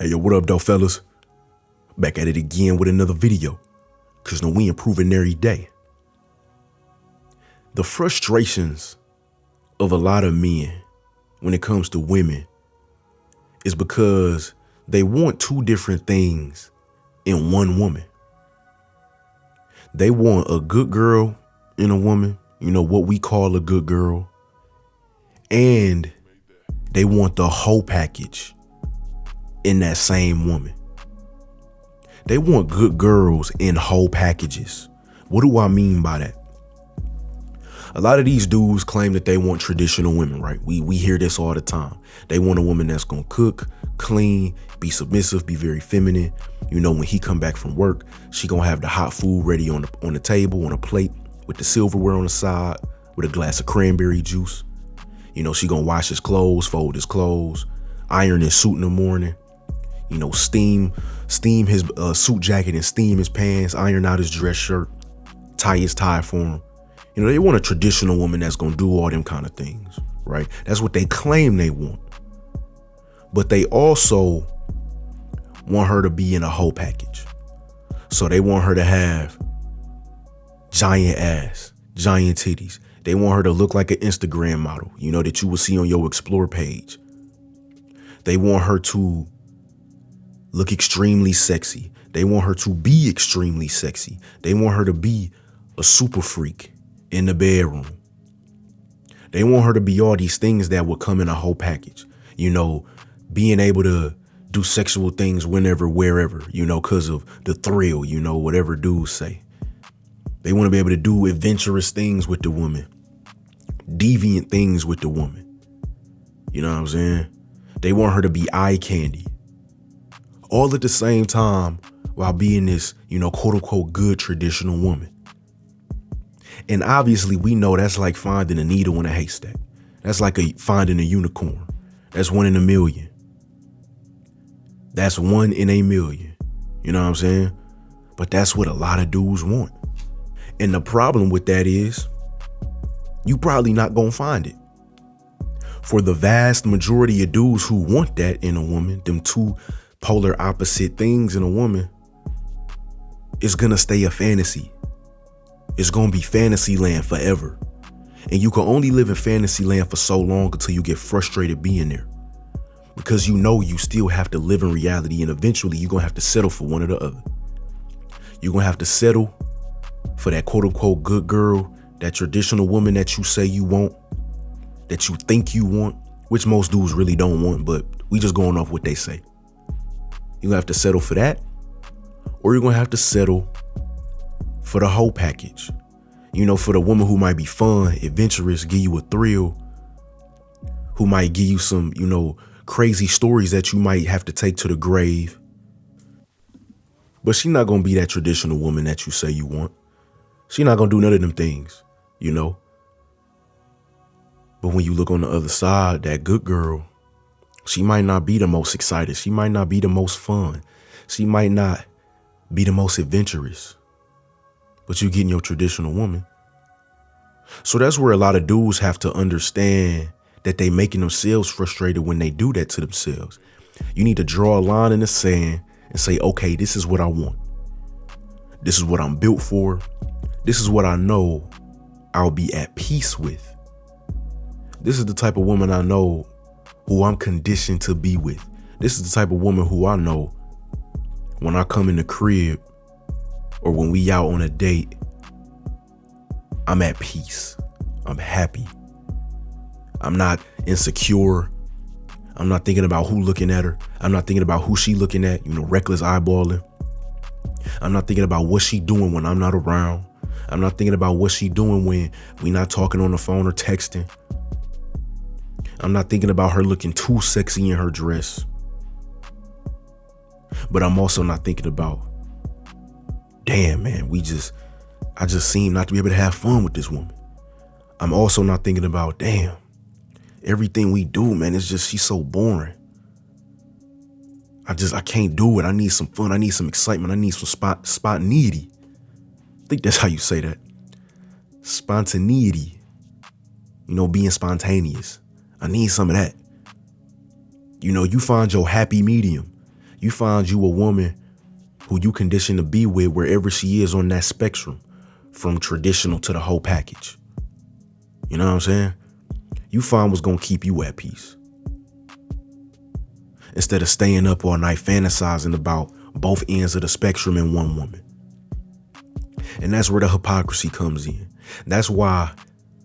Hey, yo, what up, though, fellas? Back at it again with another video, because we improving every day. The frustrations of a lot of men when it comes to women is because they want two different things in one woman. They want a good girl in a woman, what we call a good girl, and they want the whole package in that same woman. They want good girls in whole packages. What do I mean by that? A lot of these dudes claim that they want traditional women, right? We hear this all the time. They want a woman that's gonna cook, clean, be submissive, be very feminine. When he come back from work, she gonna have the hot food ready on the table, on a plate, with the silverware on the side, with a glass of cranberry juice. She gonna wash his clothes, fold his clothes, iron his suit in the morning. Steam his suit jacket and steam his pants, iron out his dress shirt, tie his tie for him. They want a traditional woman that's going to do all them kind of things, right? That's what they claim they want. But they also want her to be in a whole package. So they want her to have giant ass, giant titties. They want her to look like an Instagram model, that you will see on your Explore page. They want her to look extremely sexy. They want her to be extremely sexy. They want her to be a super freak in the bedroom. They want her to be all these things that would come in a whole package. Being able to do sexual things whenever, wherever, because of the thrill, whatever dudes say. They want to be able to do adventurous things with the woman, deviant things with the woman. You know what I'm saying? They want her to be eye candy. All at the same time while being this, quote unquote, good traditional woman. And obviously we know that's like finding a needle in a haystack. That's like finding a unicorn. That's 1 in a million. That's 1 in a million. You know what I'm saying? But that's what a lot of dudes want. And the problem with that is you probably not gonna find it. For the vast majority of dudes who want that in a woman, them two polar opposite things in a woman, it's gonna stay a fantasy. It's gonna be fantasy land forever. And you can only live in fantasy land for so long until you get frustrated being there. Because you still have to live in reality, and eventually you're gonna have to settle for one or the other. You're gonna have to settle for that quote unquote good girl, that traditional woman that you say you want, that you think you want, which most dudes really don't want, but we just going off what they say. You're gonna have to settle for that, or you're gonna have to settle for the whole package. For the woman who might be fun, adventurous, give you a thrill, who might give you some, crazy stories that you might have to take to the grave. But she's not gonna be that traditional woman that you say you want. She's not gonna do none of them things, But when you look on the other side, that good girl, she might not be the most excited. She might not be the most fun. She might not be the most adventurous. But you're getting your traditional woman. So that's where a lot of dudes have to understand that they making themselves frustrated when they do that to themselves. You need to draw a line in the sand and say, okay, this is what I want. This is what I'm built for. This is what I know I'll be at peace with. This is the type of woman I know who I'm conditioned to be with. This is the type of woman who I know when I come in the crib or when we out on a date, I'm at peace. I'm happy. I'm not insecure. I'm not thinking about who looking at her. I'm not thinking about who she looking at, reckless eyeballing. I'm not thinking about what she doing when I'm not around. I'm not thinking about what she doing when we not talking on the phone or texting. I'm not thinking about her looking too sexy in her dress. But I'm also not thinking about, damn, man, I just seem not to be able to have fun with this woman. I'm also not thinking about, damn, everything we do, man, she's so boring. I can't do it. I need some fun. I need some excitement. I need some spontaneity. I think that's how you say that. Spontaneity. Being spontaneous. I need some of that. You find your happy medium. You find you a woman who you condition to be with wherever she is on that spectrum, from traditional to the whole package. You know what I'm saying? You find what's going to keep you at peace. Instead of staying up all night fantasizing about both ends of the spectrum in one woman. And that's where the hypocrisy comes in. That's why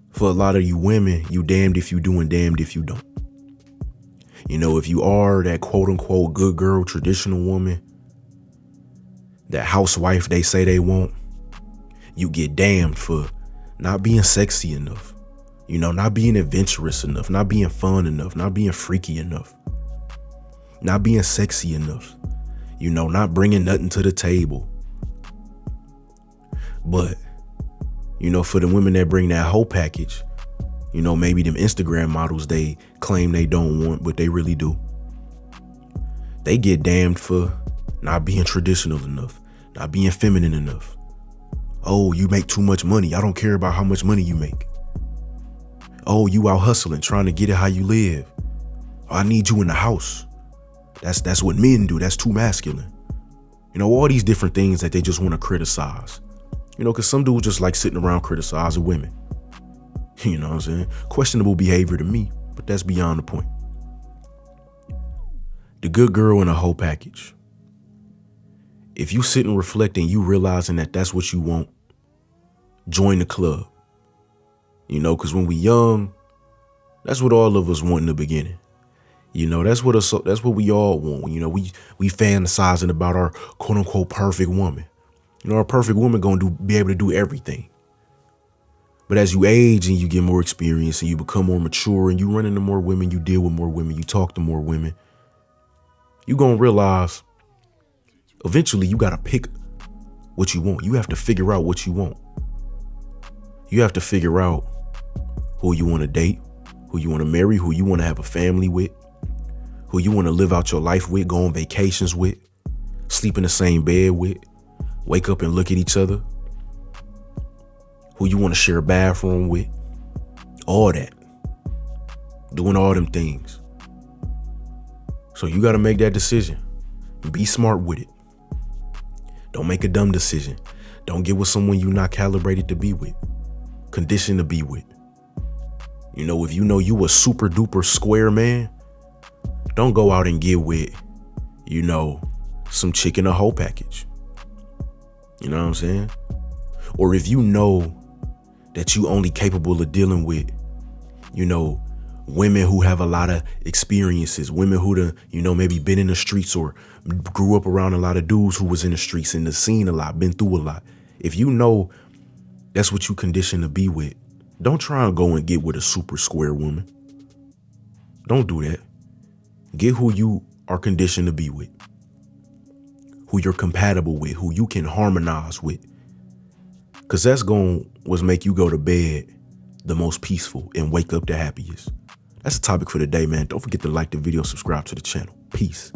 for a lot of you women, you damned if you do and damned if you don't. You know, if you are that quote unquote good girl, traditional woman, that housewife they say they want, you get damned for not being sexy enough, you know, not being adventurous enough, not being fun enough, not being freaky enough, not being sexy enough, you know, not bringing nothing to the table. But, you know, for the women that bring that whole package, you know, maybe them Instagram models they claim they don't want, but they really do. They get damned for not being traditional enough, not being feminine enough. Oh, you make too much money. I don't care about how much money you make. Oh, you out hustling, trying to get it how you live. I need you in the house. That's what men do. That's too masculine. You know, all these different things that they just want to criticize. You know, because some dudes just like sitting around criticizing women. You know what I'm saying? Questionable behavior to me, but that's beyond the point. The good girl in a whole package. If you sit and reflect and you realizing that that's what you want, join the club. You know, because when we young, that's what all of us want in the beginning. You know, that's what we all want. You know, we fantasizing about our quote unquote perfect woman. You know, our perfect woman gonna be able to do everything. But as you age and you get more experience and you become more mature and you run into more women, you deal with more women, you talk to more women, you're gonna realize eventually you gotta pick what you want. You have to figure out what you want. You have to figure out who you want to date, who you want to marry, who you want to have a family with, who you want to live out your life with, go on vacations with, sleep in the same bed with, wake up and look at each other, who you want to share a bathroom with, all that, doing all them things. So you got to make that decision. Be smart with it. Don't make a dumb decision. Don't get with someone you're not calibrated to be with, conditioned to be with. You know, if you know you a super duper square man, don't go out and get with, you know, some chick in a whole package. You know what I'm saying? Or if you know that you only capable of dealing with, you know, women who have a lot of experiences, women who, you know, maybe been in the streets or grew up around a lot of dudes who was in the streets, in the scene a lot, been through a lot. If you know that's what you conditioned to be with, don't try and go and get with a super square woman. Don't do that. Get who you are conditioned to be with, who you're compatible with, who you can harmonize with. Because that's going to make you go to bed the most peaceful and wake up the happiest. That's the topic for the day, man. Don't forget to like the video, subscribe to the channel. Peace.